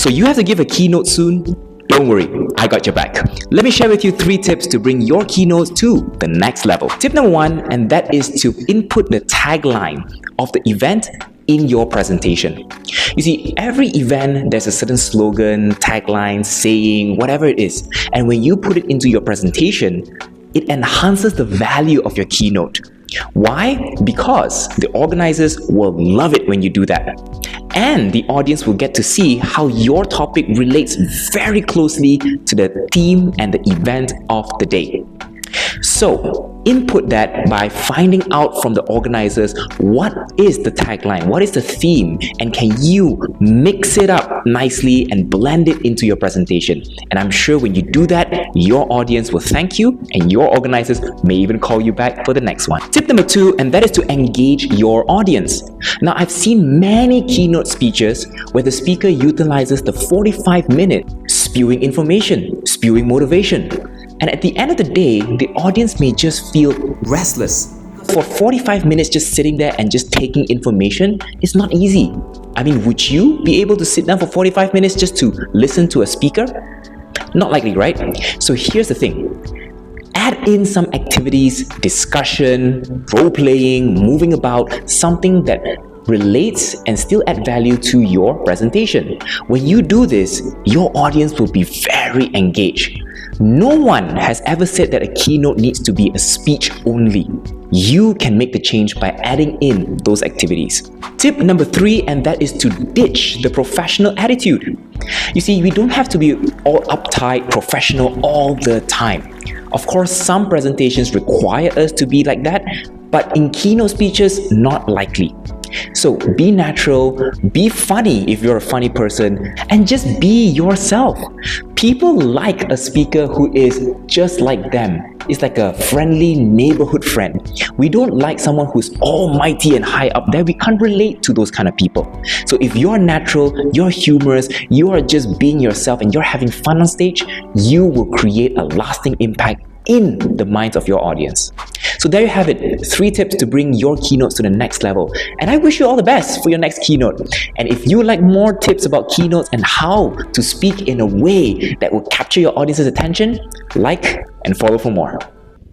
So you have to give a keynote soon? Don't worry, I got your back. Let me share with you 3 tips to bring your keynotes to the next level. Tip number 1, and that is to input the tagline of the event in your presentation. You see, every event, there's a certain slogan, tagline, saying, whatever it is. And when you put it into your presentation, it enhances the value of your keynote. Why? Because the organizers will love it when you do that. And the audience will get to see how your topic relates very closely to the theme and the event of the day. So, input that by finding out from the organizers what is the tagline, what is the theme, and can you mix it up nicely and blend it into your presentation. And I'm sure when you do that, your audience will thank you and your organizers may even call you back for the next one. Tip number 2, and that is to engage your audience. Now, I've seen many keynote speeches where the speaker utilizes the 45-minute spewing information, spewing motivation. And at the end of the day, the audience may just feel restless. For 45 minutes just sitting there and just taking information is not easy. I mean, would you be able to sit down for 45 minutes just to listen to a speaker? Not likely, right? So here's the thing. Add in some activities, discussion, role-playing, moving about, something that relates and still add value to your presentation. When you do this, your audience will be very engaged. No one has ever said that a keynote needs to be a speech only. You can make the change by adding in those activities. Tip number 3, and that is to ditch the professional attitude. You see, we don't have to be all uptight, professional all the time. Of course, some presentations require us to be like that, but in keynote speeches, not likely. So be natural, be funny if you're a funny person, and just be yourself. People like a speaker who is just like them. It's like a friendly neighborhood friend. We don't like someone who's almighty and high up there. We can't relate to those kind of people. So if you're natural, you're humorous, you are just being yourself and you're having fun on stage, you will create a lasting impact in the minds of your audience. So there you have it, 3 tips to bring your keynotes to the next level. And I wish you all the best for your next keynote. And if you would like more tips about keynotes and how to speak in a way that will capture your audience's attention, like and follow for more.